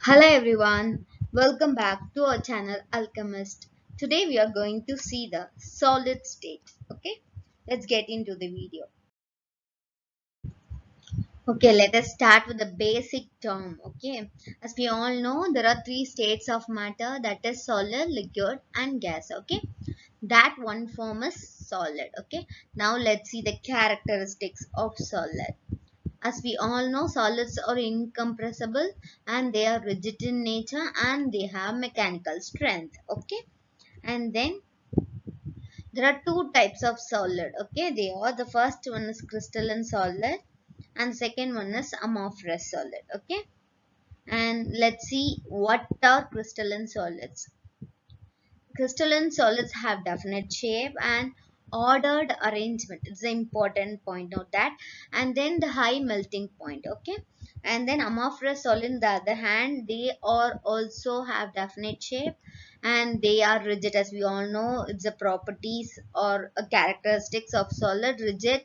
Hello everyone, welcome back to our channel Alchemist. Today we are going to see the solid state. Okay, let's get into the video. Okay, let us start with the basic term. Okay, as we all know, there are three states of matter, that is solid, liquid, and gas. Okay, that one form is solid. Okay, now let's see the characteristics of solid. As we all know, solids are incompressible and they are rigid in nature and they have mechanical strength. Okay, and then there are two types of solid. Okay, they are, the first one is crystalline solid and second one is amorphous solid. Okay, and let's see what are crystalline solids. Crystalline solids have definite shape and ordered arrangement. It's the important point of that. And then the high melting point. Okay, and then amorphous solid on the other hand, they are also have definite shape and they are rigid. As we all know, it's the properties or characteristics of solid: rigid,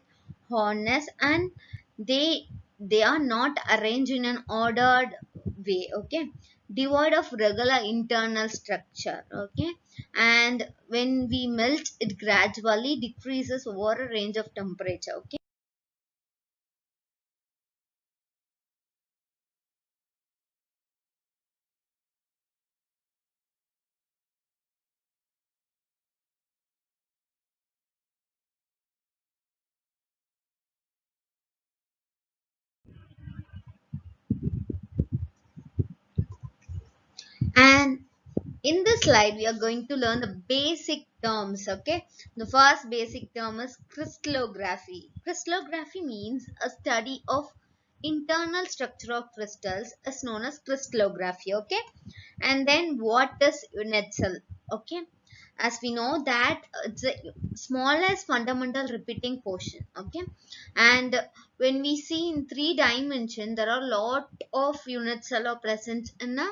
hardness, and they they are not arranged in an ordered way. Okay, devoid of regular internal structure. Okay, and when we melt it gradually decreases over a range of temperature. Okay, and in this slide we are going to learn the basic terms. Okay, the first basic term is crystallography. Crystallography means a study of internal structure of crystals is known as crystallography. Okay, and then what is unit cell? Okay, as we know that it's the smallest fundamental repeating portion. Okay, and when we see in three dimension, there are a lot of unit cell are present in a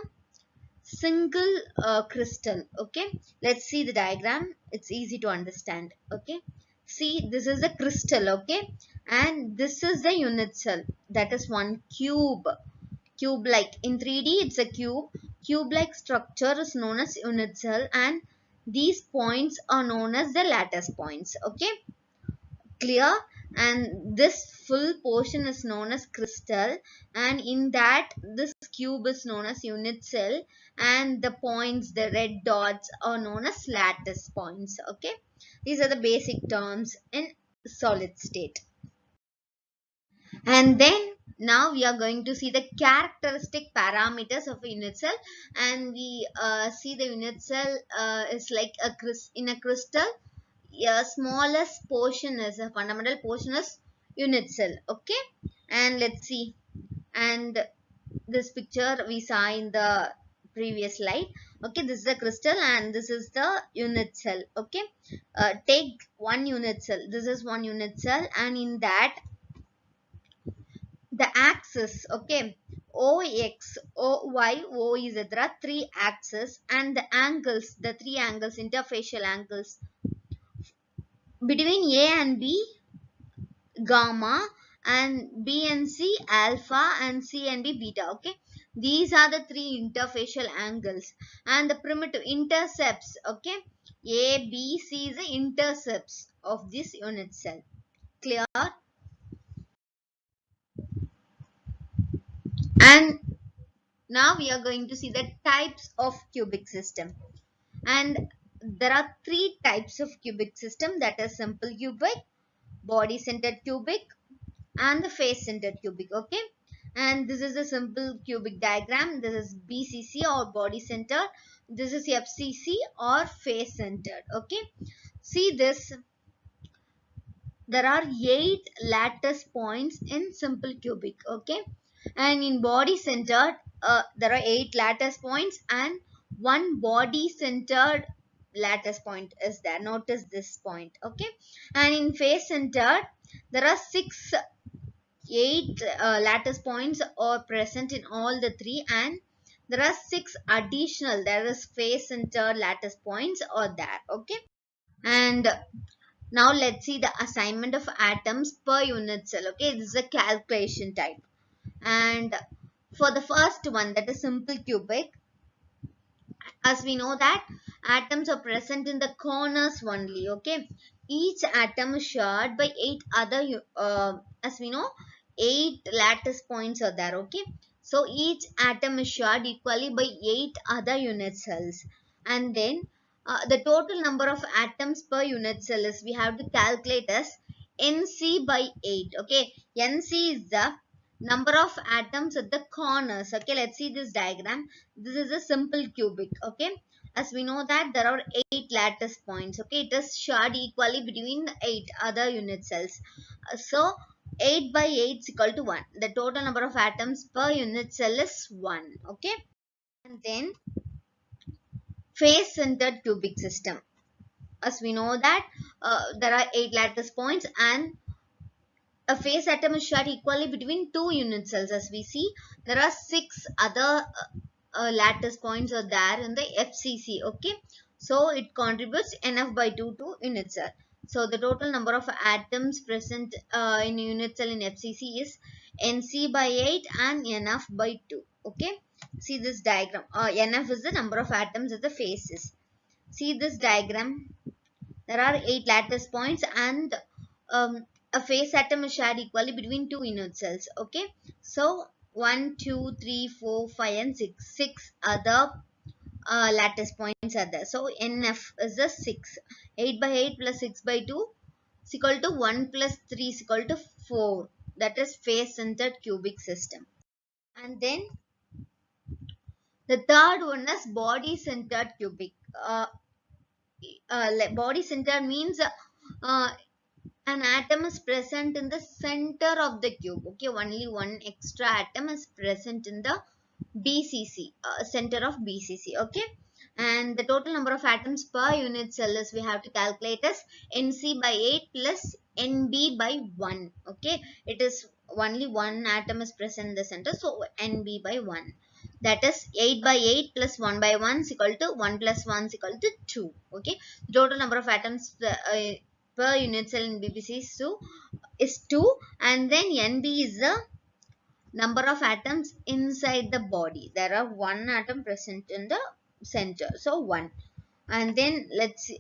single crystal. Okay, let's see the diagram, it's easy to understand. Okay, see, this is a crystal. Okay, and this is the unit cell, that is one cube like in 3D. It's a cube like structure is known as unit cell, and these points are known as the lattice points. Okay, clear. And this full portion is known as crystal, and in that this cube is known as unit cell, and the points, the red dots, are known as lattice points. Okay, these are the basic terms in solid state. And then now we are going to see the characteristic parameters of a unit cell, and we see the unit cell is like in a crystal. Yeah, smallest portion is a fundamental portion is unit cell. Okay, and let's see, and this picture we saw in the previous slide. Okay, this is a crystal and this is the unit cell. Okay, take one unit cell, this is one unit cell, and in that the axis. Okay, OX, OY, OZ, there are three axes, and the angles, the three angles, interfacial angles between A and B, gamma, and B and C, alpha, and C and D, beta. Okay, these are the three interfacial angles, and the primitive intercepts. Okay, A, B, C is the intercepts of this unit cell. Clear? And now we are going to see the types of cubic system. And there are three types of cubic system, that is simple cubic, body centered cubic, and the face centered cubic. Okay, and this is a simple cubic diagram. This is BCC or body centered, this is FCC or face centered. Okay, see this, there are 8 lattice points in simple cubic. Okay, and in body centered there are 8 lattice points and one body centered lattice point is there. Notice this point. Okay, and in face centered there are 8 lattice points are present in all the three, and there are 6 additional, there is face centered lattice points are there. Okay, and now let's see the assignment of atoms per unit cell. Okay, this is a calculation type, and For the first one, that is simple cubic, as we know that atoms are present in the corners only. Okay, each atom is shared by eight other as we know, eight lattice points are there. Okay, so each atom is shared equally by eight other unit cells. And then the total number of atoms per unit cell is, we have to calculate as nc by 8. Okay, nc is the number of atoms at the corners. Okay, let's see this diagram. This is a simple cubic. Okay, as we know that there are eight lattice points. Okay, it is shared equally between the eight other unit cells. So 8 by 8 is equal to 1. The total number of atoms per unit cell is 1. Okay, and then face centered cubic system, as we know that there are eight lattice points, and a face atom is shared equally between two unit cells. As we see, there are six other lattice points are there in the FCC. Okay, so it contributes NF by 2 to unit cell. So the total number of atoms present in unit cell in FCC is NC by 8 and NF by 2. Okay, see this diagram. NF is the number of atoms at the faces. See this diagram. There are 8 lattice points, and a face atom is shared equally between two unit cells. Okay, so 1, 2, 3, 4, 5, and 6. 6 other lattice points are there. So NF is the 6. 8 by 8 plus 6 by 2 is equal to 1 plus 3 is equal to 4. That is face centered cubic system. And then the third one is body centered cubic. Body centered means an atom is present in the center of the cube. Okay, only one extra atom is present in the BCC, center of BCC. Okay, and the total number of atoms per unit cell is, we have to calculate as NC by 8 plus NB by 1. Okay, it is only one atom is present in the center, so NB by 1. That is 8 by 8 plus 1 by 1 is equal to 1 plus 1 is equal to 2. Okay, the total number of atoms per unit cell in BBC is 2, and then NB is the number of atoms inside the body. There are one atom present in the center, so 1. And then let's see,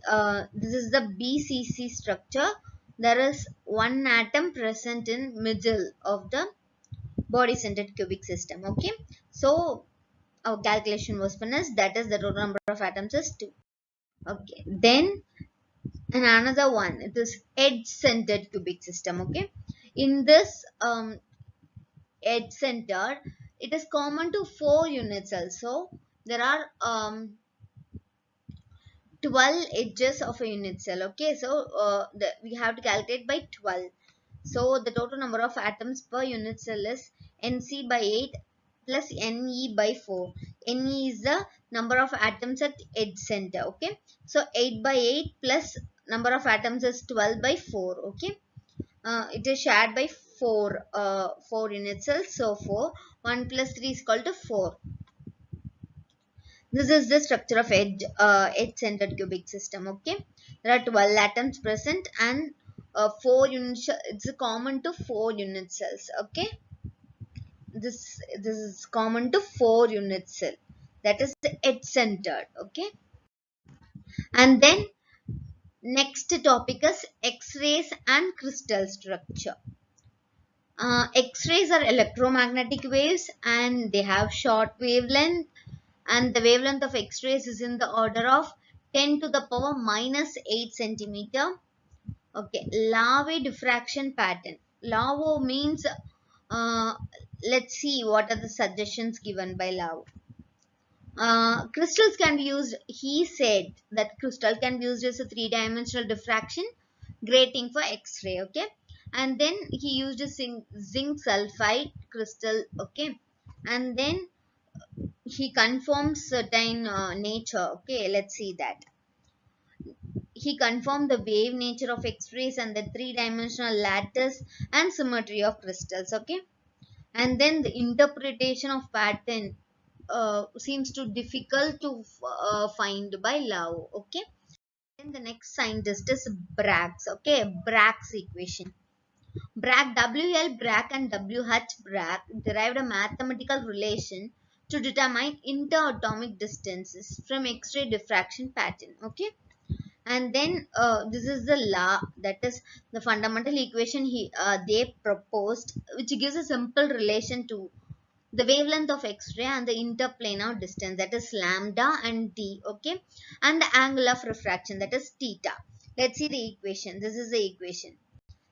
this is the BCC structure. There is one atom present in middle of the body centered cubic system. Okay, so our calculation was finished. That is, the total number of atoms is 2. Okay, then and another one, it is edge centered cubic system. Okay, in this edge centered, it is common to 4 units also. There are 12 edges of a unit cell. Okay, so we have to calculate by 12. So the total number of atoms per unit cell is NC by 8 plus NE by 4. NE is the number of atoms at edge center. Okay, so 8 by 8 plus number of atoms is 12 by 4. Okay, it is shared by 4 unit cells. So 4, 1 plus 3 is equal to 4. This is the structure of edge-centered cubic system. Okay, there are 12 atoms present, and 4 units. It's common to 4 unit cells. Okay, this is common to 4 unit cell. That is edge-centered. Okay, and then next topic is X-rays and crystal structure. X-rays are electromagnetic waves, and they have short wavelength, and the wavelength of X-rays is in the order of 10 to the power minus 8 centimeter. Okay, Laue diffraction pattern. Laue means, let's see what are the suggestions given by Laue. Crystals can be used, he said that crystal can be used as a three-dimensional diffraction grating for X-ray. Okay, and then he used a zinc sulfide crystal. Okay, and then he confirms certain nature. Okay, let's see that. He confirmed the wave nature of X-rays and the three-dimensional lattice and symmetry of crystals. Okay, and then the interpretation of pattern seems too difficult to find by Laue. Okay, then the next scientist is Bragg's. Okay, Bragg's equation. Bragg, WL Bragg and WH Bragg derived a mathematical relation to determine interatomic distances from X-ray diffraction pattern. Okay, and then this is the law, that is the fundamental equation they proposed, which gives a simple relation to the wavelength of X-ray and the interplanar distance, that is lambda and d. Okay, and the angle of refraction, that is theta. Let's see the equation. This is the equation,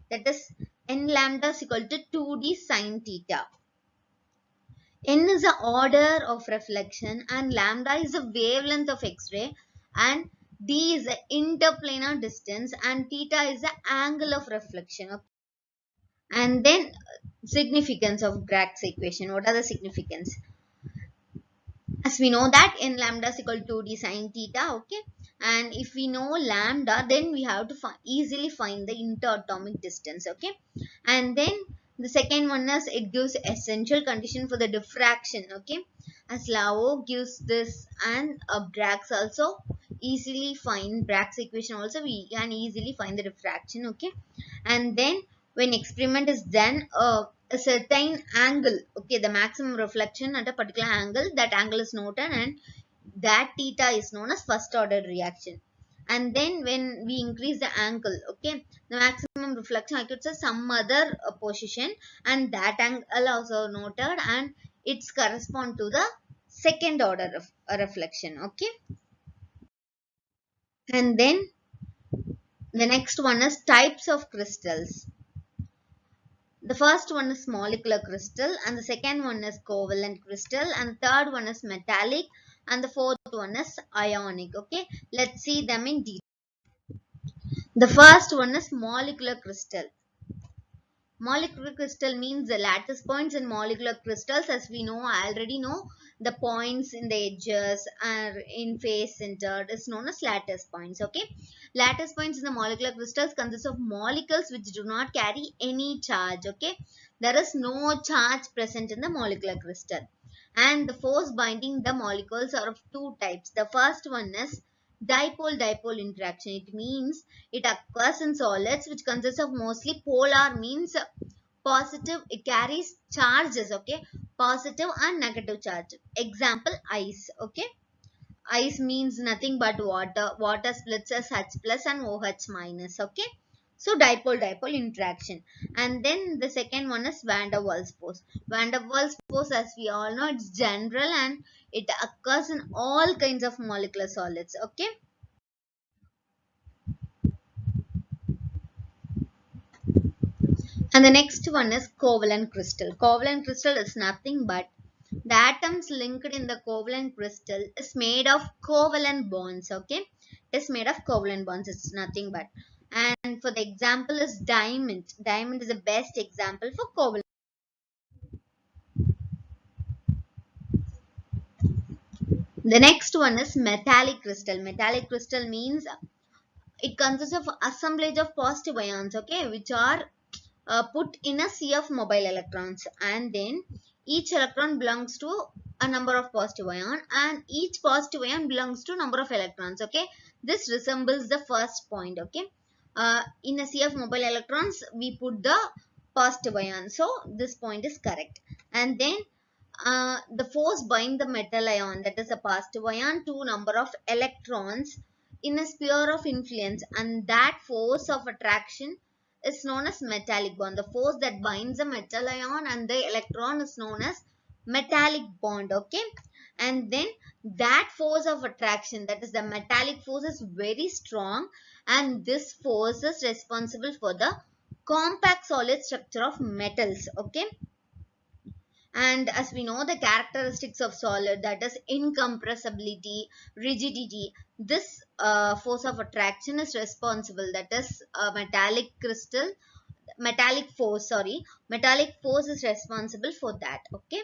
that is n lambda is equal to 2d sine theta. N is the order of reflection and lambda is the wavelength of X-ray and d is the interplanar distance and theta is the angle of reflection. Okay? And then significance of Bragg's equation. What are the significance? As we know that n lambda is equal to d sine theta. Okay, and if we know lambda, then we have to easily find the interatomic distance. Okay, and then the second one is it gives essential condition for the diffraction. Okay, as Lao gives this and Bragg's also easily find Bragg's equation, also we can easily find the diffraction. Okay, and then when experiment is done, a certain angle, okay, the maximum reflection at a particular angle, that angle is noted and that theta is known as first order reaction. And then when we increase the angle, okay, the maximum reflection, I could say some other position, and that angle also noted and it's correspond to the second order of reflection. Okay, and then the next one is types of crystals. The first one is molecular crystal, and the second one is covalent crystal, and the third one is metallic, and the fourth one is ionic. Okay, let's see them in detail. The first one is molecular crystal. Molecular crystal means the lattice points in molecular crystals. As we know, I already know, the points in the edges are in face centered is known as lattice points. Okay, lattice points in the molecular crystals consist of molecules which do not carry any charge. Okay, there is no charge present in the molecular crystal, and the force binding the molecules are of two types. The first one is dipole-dipole interaction. It means it occurs in solids which consists of mostly polar, means positive, it carries charges. Okay, positive and negative charge. Example, ice. Okay, ice means nothing but water. Water splits as H plus and OH minus. Okay, so dipole-dipole interaction. And then the second one is van der Waals force. Van der Waals force, as we all know, it's general and it occurs in all kinds of molecular solids. Okay, and the next one is covalent crystal. Covalent crystal is nothing but the atoms linked in the covalent crystal is made of covalent bonds. Okay, it is made of covalent bonds. It's nothing but. And for the example is diamond. Diamond is the best example for covalent. The next one is metallic crystal. Metallic crystal means it consists of assemblage of positive ions. Okay, which are put in a sea of mobile electrons, and then each electron belongs to a number of positive ion and each positive ion belongs to number of electrons. Okay, this resembles the first point. Okay, in a sea of mobile electrons we put the positive ion, so this point is correct. And then the force bind the metal ion, that is a positive ion, to number of electrons in a sphere of influence, and that force of attraction is known as metallic bond. The force that binds the metal ion and the electron is known as metallic bond. Okay, and then that force of attraction, that is the metallic force, is very strong, and this force is responsible for the compact solid structure of metals. Okay, and as we know the characteristics of solid, that is incompressibility, rigidity, this force of attraction is responsible, that is metallic force is responsible for that. Okay,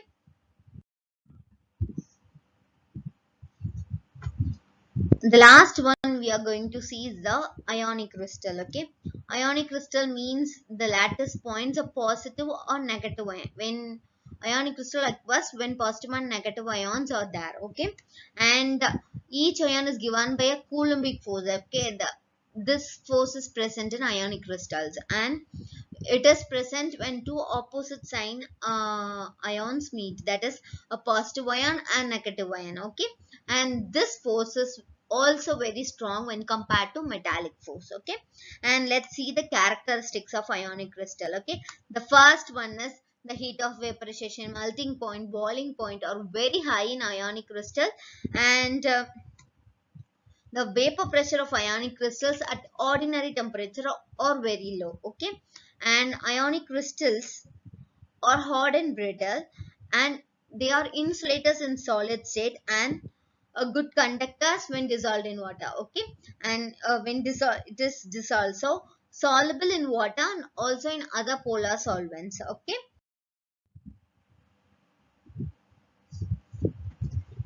the last one we are going to see is the ionic crystal. Okay, ionic crystal means the lattice points are positive or negative ion. When ionic crystal occurs when positive and negative ions are there. Okay, and each ion is given by a coulombic force. Okay, this force is present in ionic crystals, and it is present when two opposite sign ions meet, that is a positive ion and negative ion. Okay, and this force is also very strong when compared to metallic force. Okay, and let's see the characteristics of ionic crystal. Okay, the first one is the heat of vaporization, melting point, boiling point are very high in ionic crystal, and the vapor pressure of ionic crystals at ordinary temperature are very low. Okay, and ionic crystals are hard and brittle, and they are insulators in solid state and a good conductors when dissolved in water. Okay, and when it is dissolved, so soluble in water and also in other polar solvents. Okay.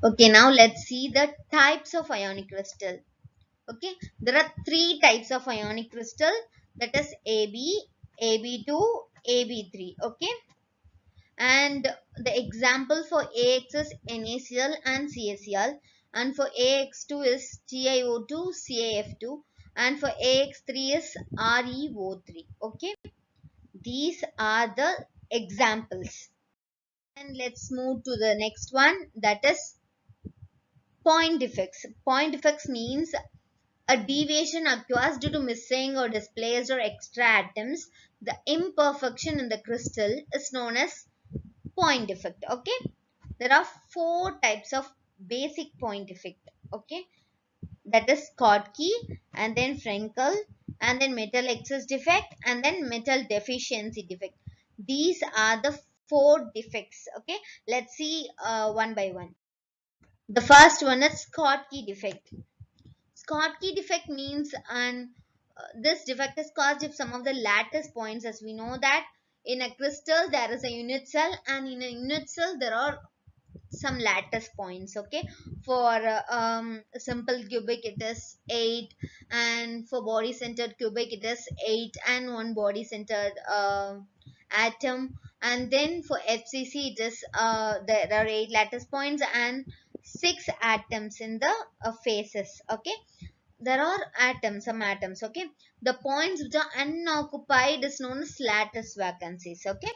Okay, now let's see the types of ionic crystal. Okay, there are three types of ionic crystal, that is AB, AB2, AB3. Okay, and the example for AX is NaCl and CaCl, and for AX2 is TiO2, CaF2, and for AX3 is ReO3. Okay, these are the examples. And let's move to the next one, that is point defects. Point defects means a deviation occurs due to missing or displaced or extra atoms. The imperfection in the crystal is known as point defect. Okay, there are four types of basic point defect. Okay, that is Schottky, and then Frenkel, and then metal excess defect, and then metal deficiency defect. These are the four defects. Okay, let's see one by one. The first one is Schottky defect. Schottky defect means, and this defect is caused if some of the lattice points, as we know that in a crystal there is a unit cell, and in a unit cell there are some lattice points. Okay, for simple cubic it is 8, and for body centered cubic it is 8 and one body centered atom, and then for FCC it is there are 8 lattice points and 6 atoms in the faces. Okay, there are atoms, some atoms. Okay, the points which are unoccupied is known as lattice vacancies. Okay,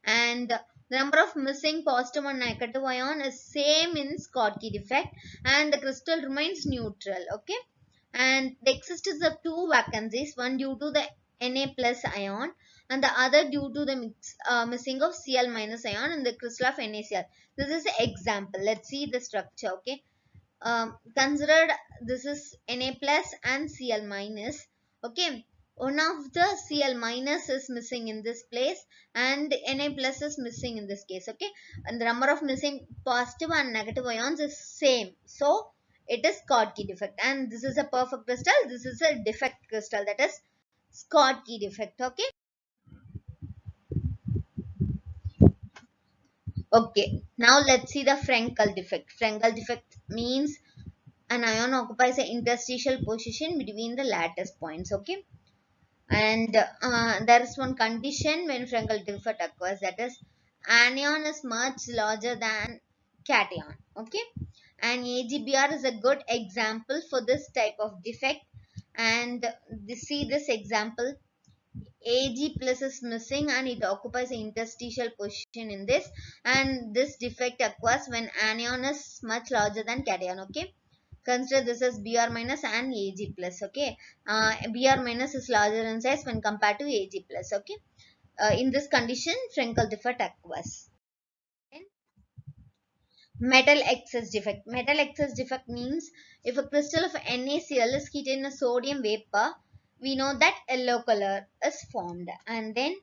and the number of missing positive and negative ion is same in Schottky defect, and the crystal remains neutral. Okay, and the existence of two vacancies, one due to the Na plus ion and the other due to the missing of Cl minus ion in the crystal of NaCl. This is an example. Let's see the structure. Okay, considered this is Na plus and Cl minus. Okay, one of the Cl minus is missing in this place, and Na plus is missing in this case. Okay, and the number of missing positive and negative ions is same, so it is Schottky defect. And this is a perfect crystal, this is a defect crystal, that is Schottky defect. Okay. Okay, now let's see the Frenkel defect. Frenkel defect means an ion occupies an interstitial position between the lattice points. Okay, and there is one condition when Frenkel defect occurs, that is anion is much larger than cation. Okay, and AGBr is a good example for this type of defect, and see this example, Ag plus is missing and it occupies an interstitial position in this, and this defect occurs when anion is much larger than cation. Okay, consider this as Br minus and Ag plus. Okay, Br minus is larger in size when compared to Ag plus. Okay, in this condition Frenkel defect occurs. Then metal excess defect. Metal excess defect means if a crystal of NaCl is heated in a sodium vapor, we know that yellow color is formed, and then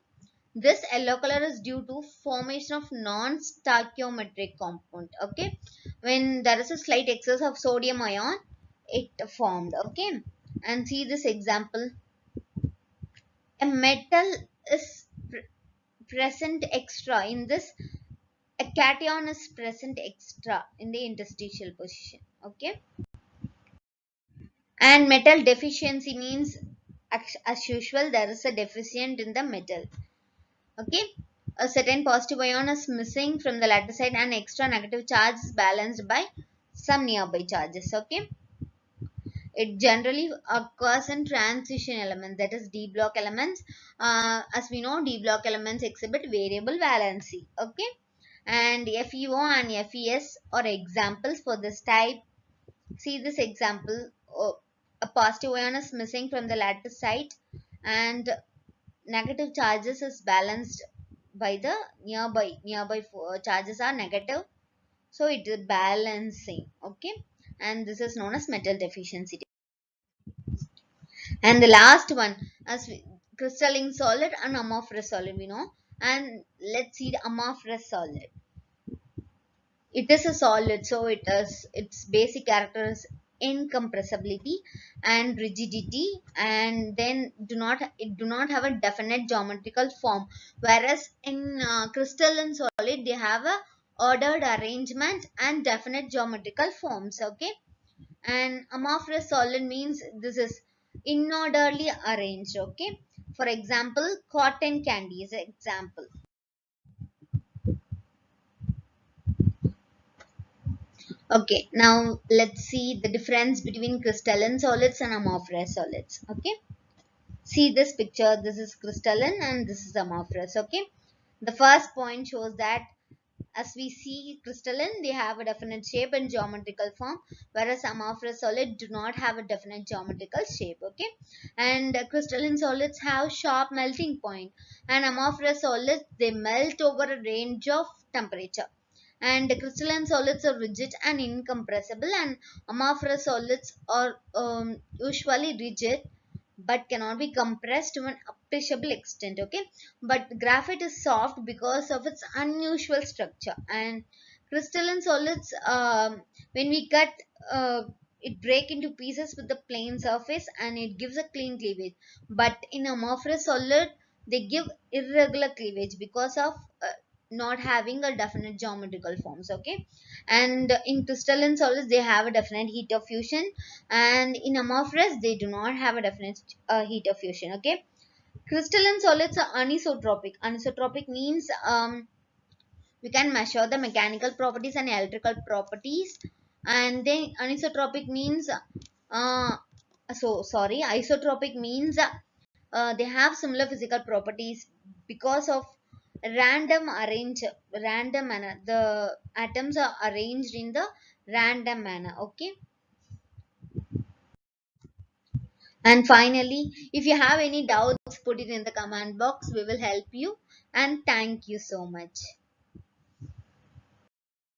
this yellow color is due to formation of non-stoichiometric compound. Okay, when there is a slight excess of sodium ion, it formed. Okay, and see this example. A metal is present extra in this. A cation is present extra in the interstitial position. Okay, and metal deficiency means as usual there is a deficient in the metal. Okay, a certain positive ion is missing from the lattice side and extra negative charge is balanced by some nearby charges. Okay, It generally occurs in transition elements, that is D block elements. As we know, D block elements exhibit variable valency. Okay, and FeO and FeS are examples for this type. See this example. A positive ion is missing from the lattice site, and negative charges is balanced by the nearby charges are negative, so it is balancing. Okay, and this is known as metal deficiency. And the last one, as crystalline solid and amorphous solid, we know. And let's see the amorphous solid. It is a solid, so its basic characters incompressibility and rigidity, and then do not have a definite geometrical form, whereas in crystalline solid they have a ordered arrangement and definite geometrical forms. Okay, and amorphous solid means this is inorderly arranged. Okay, for example, cotton candy is an example. Okay, now let's see the difference between crystalline solids and amorphous solids. Okay, see this picture, this is crystalline and this is amorphous. Okay, the first point shows that as we see crystalline, they have a definite shape and geometrical form, whereas amorphous solid do not have a definite geometrical shape. Okay, and crystalline solids have sharp melting point, and amorphous solids they melt over a range of temperature. And crystalline solids are rigid and incompressible, and amorphous solids are usually rigid but cannot be compressed to an appreciable extent. Okay, but graphite is soft because of its unusual structure, and crystalline solids, when we cut, it break into pieces with a plain surface and it gives a clean cleavage, but in amorphous solid they give irregular cleavage because of not having a definite geometrical forms. Okay, and in crystalline solids they have a definite heat of fusion, and in amorphous they do not have a definite heat of fusion. Okay, crystalline solids are anisotropic. Anisotropic means we can measure the mechanical properties and electrical properties, and then anisotropic means isotropic means they have similar physical properties because of random manner. The atoms are arranged in the random manner. Okay, and finally, if you have any doubts, put it in the comment box. We will help you, and thank you so much.